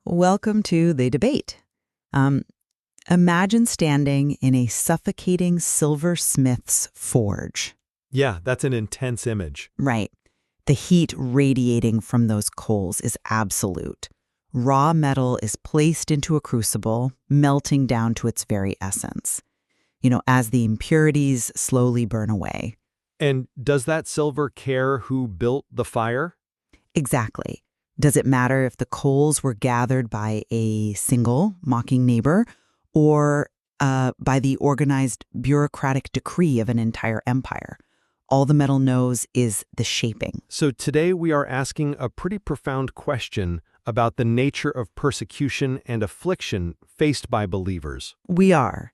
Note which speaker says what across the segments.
Speaker 1: Welcome to the debate. Um, Imagine standing in a suffocating silversmith's forge.
Speaker 2: Yeah, that's an intense image.
Speaker 1: Right. The heat radiating from those coals is absolute. Raw metal is placed into a crucible, melting down to its very essence. As the impurities slowly burn away.
Speaker 2: And does that silver care who built the fire?
Speaker 1: Exactly. Does it matter if the coals were gathered by a single mocking neighbor or by the organized bureaucratic decree of an entire empire? All the metal knows is the shaping.
Speaker 2: So today we are asking a pretty profound question about the nature of persecution and affliction faced by believers.
Speaker 1: We are.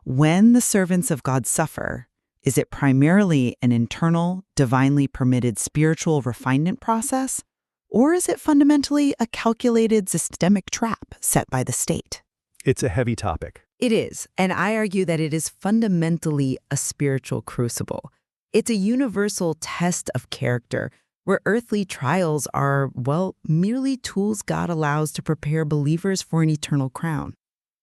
Speaker 1: When the servants of God suffer, is it primarily an internal, divinely permitted spiritual refinement process? Or is it fundamentally a calculated systemic trap set by the state?
Speaker 2: It's a heavy topic.
Speaker 1: It is, and I argue that it is fundamentally a spiritual crucible. It's a universal test of character where earthly trials are, merely tools God allows to prepare believers for an eternal crown.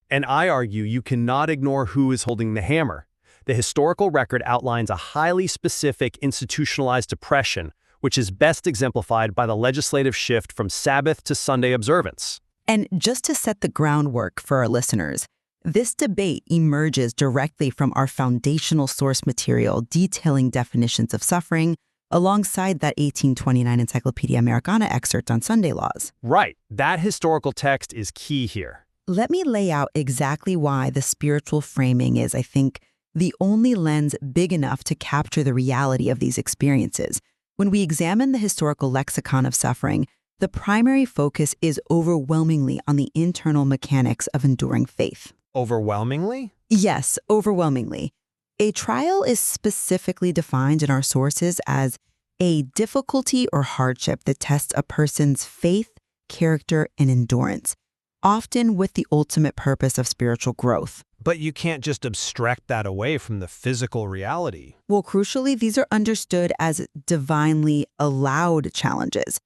Speaker 2: And I argue you cannot ignore who is holding the hammer. The historical record outlines a highly specific institutionalized oppression, which is best exemplified by the legislative shift from Sabbath to Sunday observance.
Speaker 1: And just to set the groundwork for our listeners, this debate emerges directly from our foundational source material detailing definitions of suffering, alongside that 1829 Encyclopedia Americana excerpt on Sunday laws.
Speaker 2: Right. That historical text is key here.
Speaker 1: Let me lay out exactly why the spiritual framing is, I think, the only lens big enough to capture the reality of these experiences. When we examine the historical lexicon of suffering, the primary focus is overwhelmingly on the internal mechanics of enduring faith.
Speaker 2: Overwhelmingly?
Speaker 1: Yes, overwhelmingly. A trial is specifically defined in our sources as a difficulty or hardship that tests a person's faith, character, and endurance, often with the ultimate purpose of spiritual growth.
Speaker 3: But you can't just abstract that away from the physical reality.
Speaker 1: Well, crucially, these are understood as divinely allowed challenges.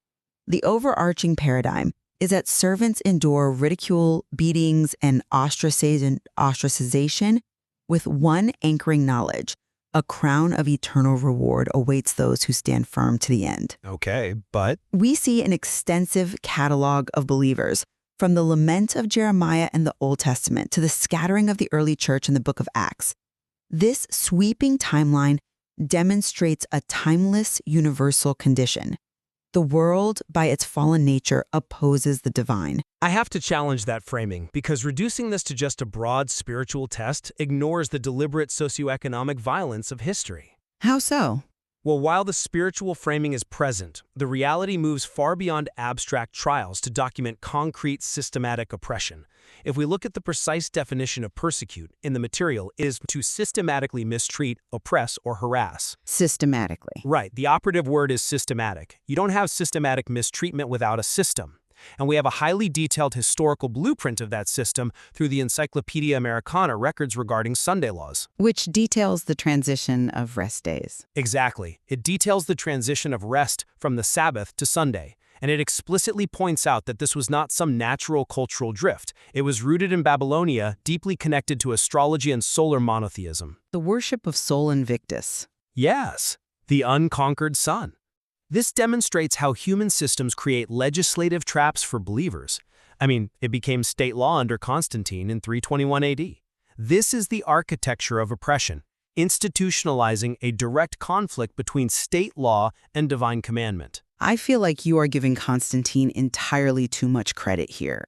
Speaker 1: The overarching paradigm is that servants endure ridicule, beatings, and ostracization with one anchoring knowledge: a crown of eternal reward awaits those who stand firm to the end.
Speaker 3: Okay, but
Speaker 1: We see an extensive catalog of believers, from the lament of Jeremiah in the Old Testament to the scattering of the early church in the book of Acts. This sweeping timeline demonstrates a timeless, universal condition. The world, by its fallen nature, opposes the divine.
Speaker 3: I have to challenge that framing because reducing this to just a broad spiritual test ignores the deliberate socioeconomic violence of history.
Speaker 1: How so?
Speaker 3: Well, while the spiritual framing is present, the reality moves far beyond abstract trials to document concrete systematic oppression. If we look at the precise definition of persecute in the material, it is to systematically mistreat, oppress, or harass.
Speaker 1: Systematically.
Speaker 3: Right, the operative word is systematic. You don't have systematic mistreatment without a system. And we have a highly detailed historical blueprint of that system through the Encyclopedia Americana records regarding Sunday laws.
Speaker 1: Which details the transition of rest days.
Speaker 3: Exactly. It details the transition of rest from the Sabbath to Sunday, and it explicitly points out that this was not some natural cultural drift. It was rooted in Babylonia, deeply connected to astrology and solar monotheism.
Speaker 1: The worship of Sol Invictus.
Speaker 3: Yes, the unconquered sun. This demonstrates how human systems create legislative traps for believers. It became state law under Constantine in 321 AD. This is the architecture of oppression, institutionalizing a direct conflict between state law and divine commandment.
Speaker 1: I feel like you are giving Constantine entirely too much credit here.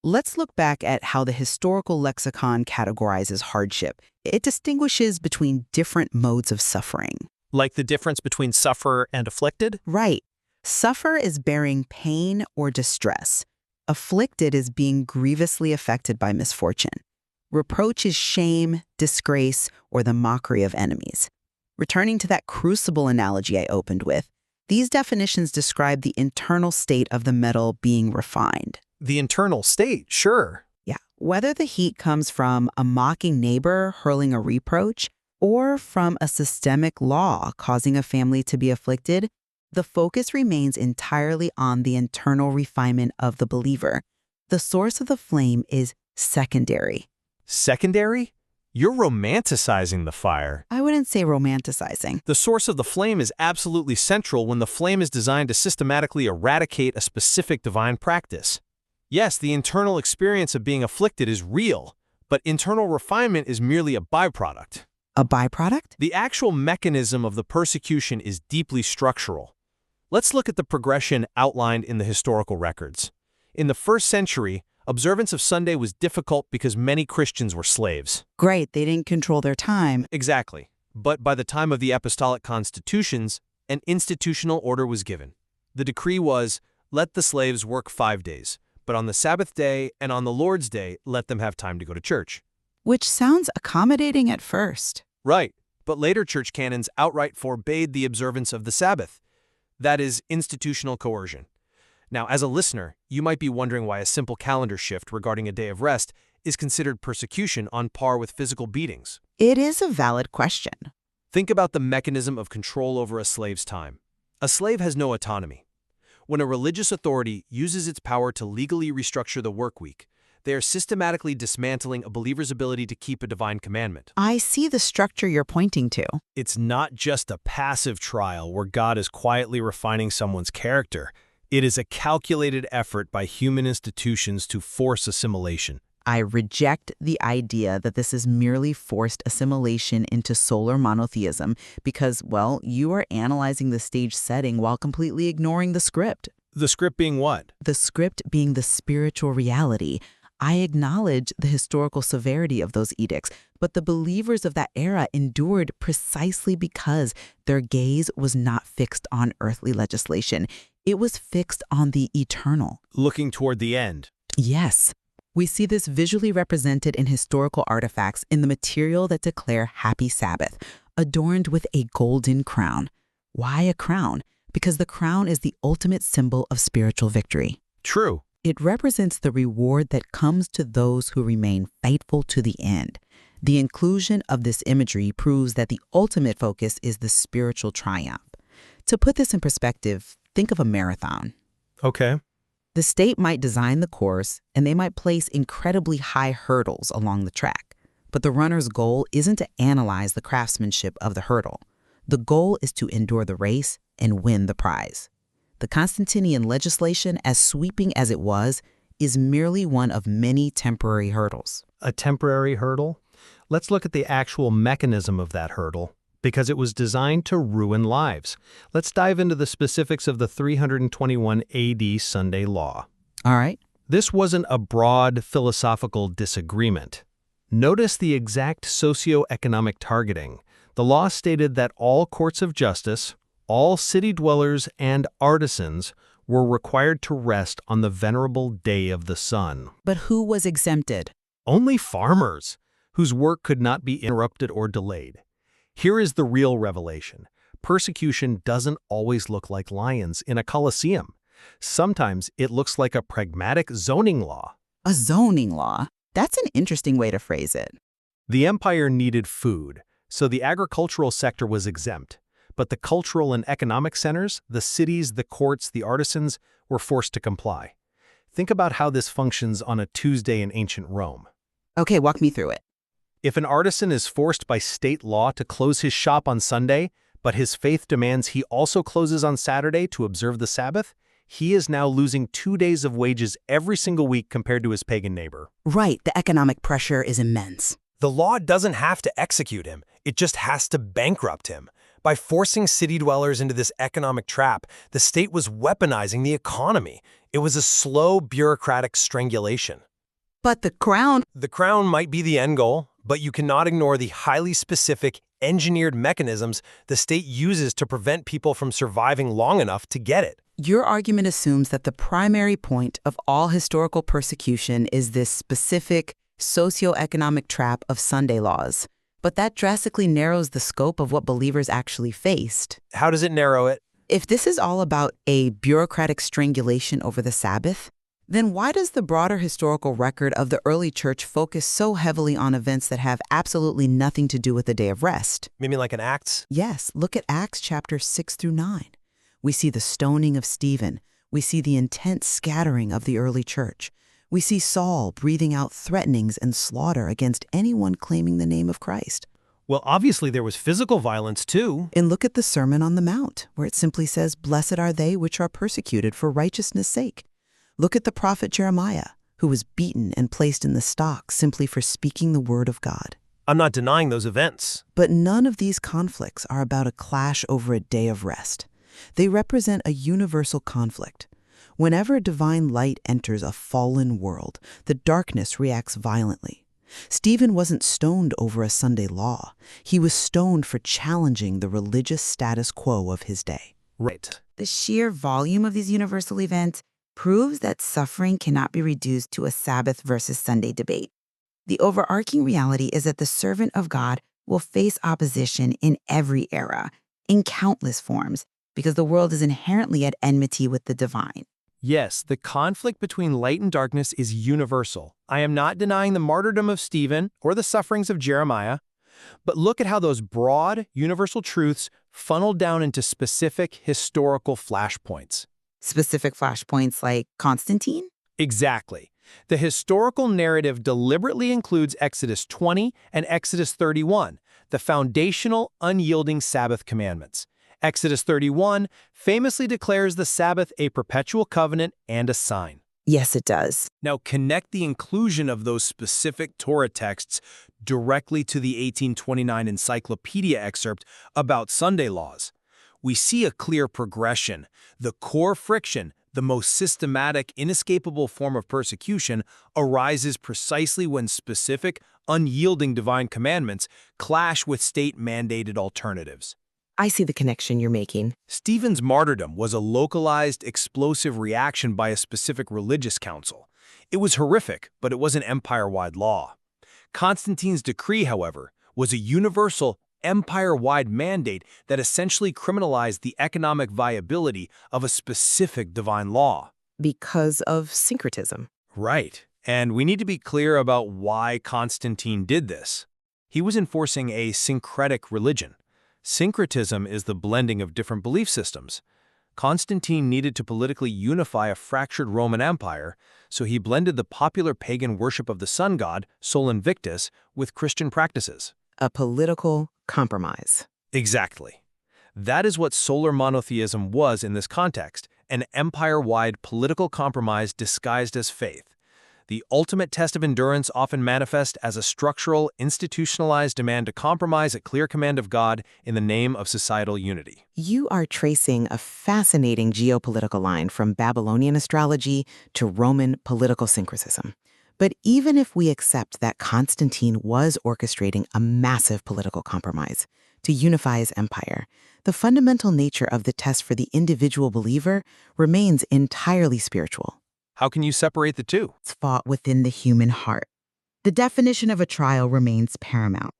Speaker 1: Let's look back at how the historical lexicon categorizes hardship. It distinguishes between different modes of suffering.
Speaker 3: Like the difference between sufferer and afflicted?
Speaker 1: Right. Suffer is bearing pain or distress. Afflicted is being grievously affected by misfortune. Reproach is shame, disgrace, or the mockery of enemies. Returning to that crucible analogy I opened with, these definitions describe the internal state of the metal being refined.
Speaker 3: The internal state, sure.
Speaker 1: Yeah. Whether the heat comes from a mocking neighbor hurling a reproach, or from a systemic law causing a family to be afflicted, the focus remains entirely on the internal refinement of the believer. The source of the flame is secondary.
Speaker 3: Secondary? You're romanticizing the fire.
Speaker 1: I wouldn't say romanticizing.
Speaker 3: The source of the flame is absolutely central when the flame is designed to systematically eradicate a specific divine practice. Yes, the internal experience of being afflicted is real, but internal refinement is merely a byproduct.
Speaker 1: A byproduct?
Speaker 3: The actual mechanism of the persecution is deeply structural. Let's look at the progression outlined in the historical records. In the 1st century, observance of Sunday was difficult because many Christians were slaves.
Speaker 1: Great, they didn't control their time.
Speaker 3: Exactly. But by the time of the apostolic constitutions, an institutional order was given. The decree was, let the slaves work 5 days, but on the Sabbath day and on the Lord's day, let them have time to go to church.
Speaker 1: Which sounds accommodating at first.
Speaker 3: Right, but later church canons outright forbade the observance of the Sabbath. That is institutional coercion. Now, as a listener, you might be wondering why a simple calendar shift regarding a day of rest is considered persecution on par with physical beatings.
Speaker 1: It is a valid question.
Speaker 3: Think about the mechanism of control over a slave's time. A slave has no autonomy. When a religious authority uses its power to legally restructure the work week, they are systematically dismantling a believer's ability to keep a divine commandment.
Speaker 1: I see the structure you're pointing to.
Speaker 3: It's not just a passive trial where God is quietly refining someone's character. It is a calculated effort by human institutions to force assimilation.
Speaker 1: I reject the idea that this is merely forced assimilation into solar monotheism because, well, you are analyzing the stage setting while completely ignoring the script.
Speaker 3: The script being what?
Speaker 1: The script being the spiritual reality. I acknowledge the historical severity of those edicts, but the believers of that era endured precisely because their gaze was not fixed on earthly legislation. It was fixed on the eternal.
Speaker 3: Looking toward the end.
Speaker 1: Yes. We see this visually represented in historical artifacts in the material that declare Happy Sabbath, adorned with a golden crown. Why a crown? Because the crown is the ultimate symbol of spiritual victory.
Speaker 3: True.
Speaker 1: It represents the reward that comes to those who remain faithful to the end. The inclusion of this imagery proves that the ultimate focus is the spiritual triumph. To put this in perspective, think of a marathon.
Speaker 3: Okay.
Speaker 1: The state might design the course, and they might place incredibly high hurdles along the track. But the runner's goal isn't to analyze the craftsmanship of the hurdle. The goal is to endure the race and win the prize. The Constantinian legislation, as sweeping as it was, is merely one of many temporary hurdles.
Speaker 2: A temporary hurdle? Let's look at the actual mechanism of that hurdle, because it was designed to ruin lives. Let's dive into the specifics of the 321 AD Sunday law.
Speaker 1: All right.
Speaker 2: This wasn't a broad philosophical disagreement. Notice the exact socioeconomic targeting. The law stated that all courts of justice, all city dwellers and artisans were required to rest on the venerable day of the sun.
Speaker 1: But who was exempted?
Speaker 2: Only farmers, whose work could not be interrupted or delayed. Here is the real revelation. Persecution doesn't always look like lions in a coliseum. Sometimes it looks like a pragmatic zoning law.
Speaker 1: A zoning law? That's an interesting way to phrase it.
Speaker 2: The empire needed food, so the agricultural sector was exempt. But the cultural and economic centers, the cities, the courts, the artisans, were forced to comply. Think about how this functions on a Tuesday in ancient Rome.
Speaker 1: Okay, walk me through it.
Speaker 2: If an artisan is forced by state law to close his shop on Sunday, but his faith demands he also closes on Saturday to observe the Sabbath, he is now losing 2 days of wages every single week compared to his pagan neighbor.
Speaker 1: Right, the economic pressure is immense.
Speaker 4: The law doesn't have to execute him, it just has to bankrupt him. By forcing city dwellers into this economic trap, the state was weaponizing the economy. It was a slow, bureaucratic strangulation.
Speaker 1: But the crown...
Speaker 4: The crown might be the end goal, but you cannot ignore the highly specific, engineered mechanisms the state uses to prevent people from surviving long enough to get it.
Speaker 1: Your argument assumes that the primary point of all historical persecution is this specific, socioeconomic trap of Sunday laws. But that drastically narrows the scope of what believers actually faced.
Speaker 4: How does it narrow it?
Speaker 1: If this is all about a bureaucratic strangulation over the Sabbath, then why does the broader historical record of the early church focus so heavily on events that have absolutely nothing to do with the day of rest?
Speaker 4: Maybe like an Acts?
Speaker 1: Yes, look at Acts chapters 6 through 9. We see the stoning of Stephen. We see the intense scattering of the early church. We see Saul breathing out threatenings and slaughter against anyone claiming the name of Christ.
Speaker 3: Well, obviously there was physical violence too.
Speaker 1: And look at the Sermon on the Mount, where it simply says, "Blessed are they which are persecuted for righteousness' sake." Look at the prophet Jeremiah, who was beaten and placed in the stocks simply for speaking the word of God.
Speaker 3: I'm not denying those events.
Speaker 1: But none of these conflicts are about a clash over a day of rest. They represent a universal conflict. Whenever divine light enters a fallen world, the darkness reacts violently. Stephen wasn't stoned over a Sunday law. He was stoned for challenging the religious status quo of his day.
Speaker 3: Right.
Speaker 5: The sheer volume of these universal events proves that suffering cannot be reduced to a Sabbath versus Sunday debate. The overarching reality is that the servant of God will face opposition in every era, in countless forms, because the world is inherently at enmity with the divine.
Speaker 3: Yes, the conflict between light and darkness is universal. I am not denying the martyrdom of Stephen or the sufferings of Jeremiah, but look at how those broad, universal truths funneled down into specific historical flashpoints.
Speaker 5: Specific flashpoints like Constantine?
Speaker 3: Exactly. The historical narrative deliberately includes Exodus 20 and Exodus 31, the foundational, unyielding Sabbath commandments. Exodus 31 famously declares the Sabbath a perpetual covenant and a sign.
Speaker 5: Yes, it does.
Speaker 3: Now connect the inclusion of those specific Torah texts directly to the 1829 encyclopedia excerpt about Sunday laws. We see a clear progression. The core friction, the most systematic, inescapable form of persecution, arises precisely when specific, unyielding divine commandments clash with state-mandated alternatives.
Speaker 5: I see the connection you're making.
Speaker 3: Stephen's martyrdom was a localized, explosive reaction by a specific religious council. It was horrific, but it was an empire-wide law. Constantine's decree, however, was a universal, empire-wide mandate that essentially criminalized the economic viability of a specific divine law.
Speaker 5: Because of syncretism.
Speaker 3: Right. And we need to be clear about why Constantine did this. He was enforcing a syncretic religion. Syncretism is the blending of different belief systems. Constantine needed to politically unify a fractured Roman Empire, so he blended the popular pagan worship of the sun god, Sol Invictus, with Christian practices.
Speaker 5: A political compromise.
Speaker 3: Exactly. That is what solar monotheism was in this context, an empire-wide political compromise disguised as faith. The ultimate test of endurance often manifests as a structural, institutionalized demand to compromise a clear command of God in the name of societal unity.
Speaker 5: You are tracing a fascinating geopolitical line from Babylonian astrology to Roman political syncretism. But even if we accept that Constantine was orchestrating a massive political compromise to unify his empire, the fundamental nature of the test for the individual believer remains entirely spiritual.
Speaker 3: How can you separate the two?
Speaker 5: It's fought within the human heart. The definition of a trial remains paramount.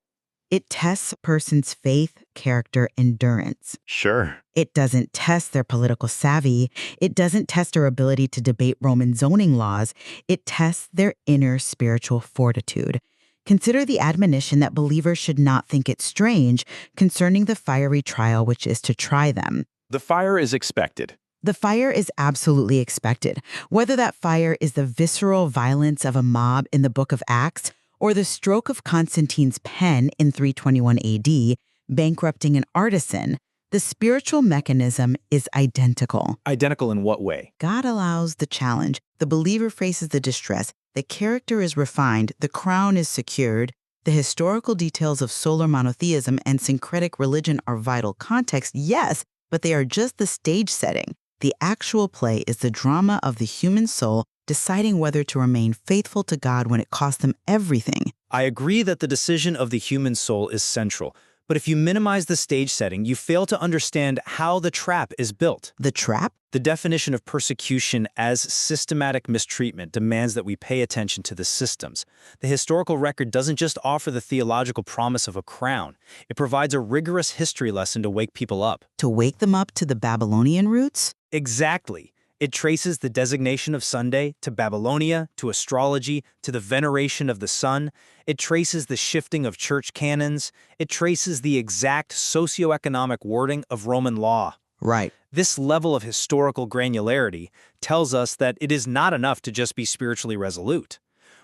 Speaker 5: It tests a person's faith, character, endurance.
Speaker 2: Sure.
Speaker 5: It doesn't test their political savvy. It doesn't test their ability to debate Roman zoning laws. It tests their inner spiritual fortitude. Consider the admonition that believers should not think it strange concerning the fiery trial which is to try them.
Speaker 2: The fire is expected.
Speaker 5: The fire is absolutely expected. Whether that fire is the visceral violence of a mob in the book of Acts or the stroke of Constantine's pen in 321 AD, bankrupting an artisan, the spiritual mechanism is identical.
Speaker 2: Identical in what way?
Speaker 5: God allows the challenge. The believer faces the distress. The character is refined. The crown is secured. The historical details of solar monotheism and syncretic religion are vital context, yes, but they are just the stage setting. The actual play is the drama of the human soul deciding whether to remain faithful to God when it costs them everything.
Speaker 6: I agree that the decision of the human soul is central, but if you minimize the stage setting, you fail to understand how the trap is built.
Speaker 5: The trap?
Speaker 6: The definition of persecution as systematic mistreatment demands that we pay attention to the systems. The historical record doesn't just offer the theological promise of a crown. It provides a rigorous history lesson to wake people up.
Speaker 5: To wake them up to the Babylonian roots?
Speaker 6: Exactly. It traces the designation of Sunday to Babylonia, to astrology, to the veneration of the sun. It traces the shifting of church canons. It traces the exact socioeconomic wording of Roman law.
Speaker 5: Right.
Speaker 6: This level of historical granularity tells us that it is not enough to just be spiritually resolute.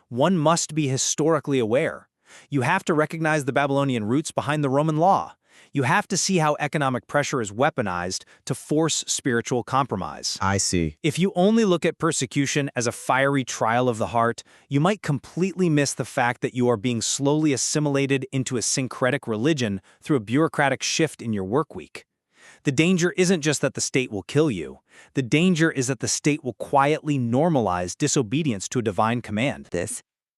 Speaker 6: One must be historically aware. You have to recognize the Babylonian roots behind the Roman law. You have to see how economic pressure is weaponized to force spiritual compromise.
Speaker 3: I see.
Speaker 6: If you only look at persecution as a fiery trial of the heart, you might completely miss the fact that you are being slowly assimilated into a syncretic religion through a bureaucratic shift in your work week. The danger isn't just that the state will kill you. The danger is that the state will quietly normalize disobedience to a divine command.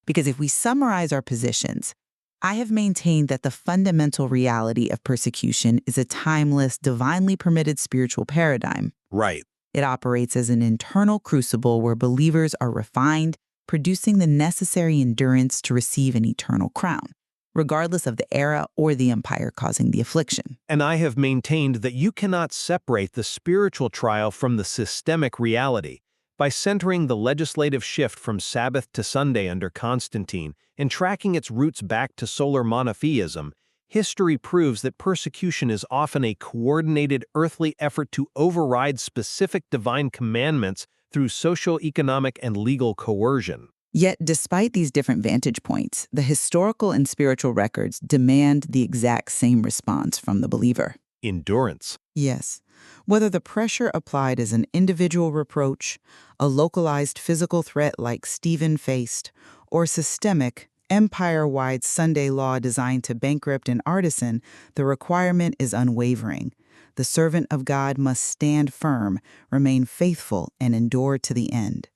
Speaker 5: Because if we summarize our positions, I have maintained that the fundamental reality of persecution is a timeless, divinely permitted spiritual paradigm.
Speaker 3: Right.
Speaker 5: It operates as an internal crucible where believers are refined, producing the necessary endurance to receive an eternal crown, regardless of the era or the empire causing the affliction.
Speaker 3: And I have maintained that you cannot separate the spiritual trial from the systemic reality. By centering the legislative shift from Sabbath to Sunday under Constantine and tracking its roots back to solar monotheism, history proves that persecution is often a coordinated earthly effort to override specific divine commandments through socio-economic and legal coercion.
Speaker 5: Yet, despite these different vantage points, the historical and spiritual records demand the exact same response from the believer.
Speaker 3: Endurance.
Speaker 5: Yes. Whether the pressure applied is an individual reproach, a localized physical threat like Stephen faced, or systemic, empire-wide Sunday law designed to bankrupt an artisan, the requirement is unwavering. The servant of God must stand firm, remain faithful, and endure to the end.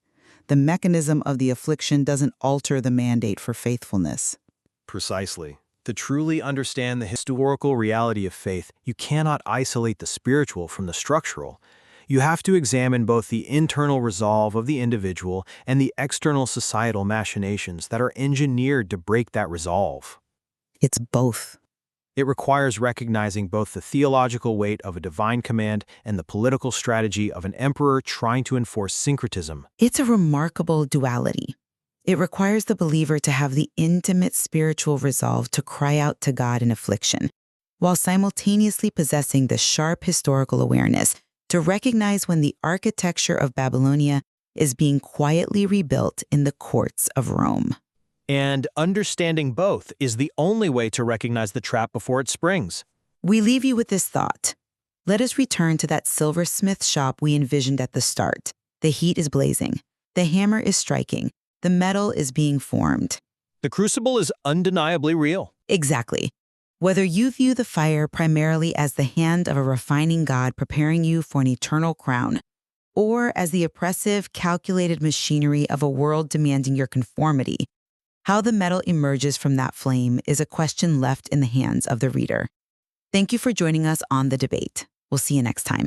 Speaker 5: The mechanism of the affliction doesn't alter the mandate for faithfulness.
Speaker 3: Precisely. To truly understand the historical reality of faith, you cannot isolate the spiritual from the structural. You have to examine both the internal resolve of the individual and the external societal machinations that are engineered to break that resolve.
Speaker 5: It's both.
Speaker 3: It requires recognizing both the theological weight of a divine command and the political strategy of an emperor trying to enforce syncretism.
Speaker 5: It's a remarkable duality. It requires the believer to have the intimate spiritual resolve to cry out to God in affliction, while simultaneously possessing the sharp historical awareness to recognize when the architecture of Babylonia is being quietly rebuilt in the courts of Rome.
Speaker 3: And understanding both is the only way to recognize the trap before it springs.
Speaker 5: We leave you with this thought. Let us return to that silversmith shop we envisioned at the start. The heat is blazing. The hammer is striking. The metal is being formed.
Speaker 3: The crucible is undeniably real.
Speaker 5: Exactly. Whether you view the fire primarily as the hand of a refining God preparing you for an eternal crown, or as the oppressive, calculated machinery of a world demanding your conformity, how the metal emerges from that flame is a question left in the hands of the reader. Thank you for joining us on The Debate. We'll see you next time.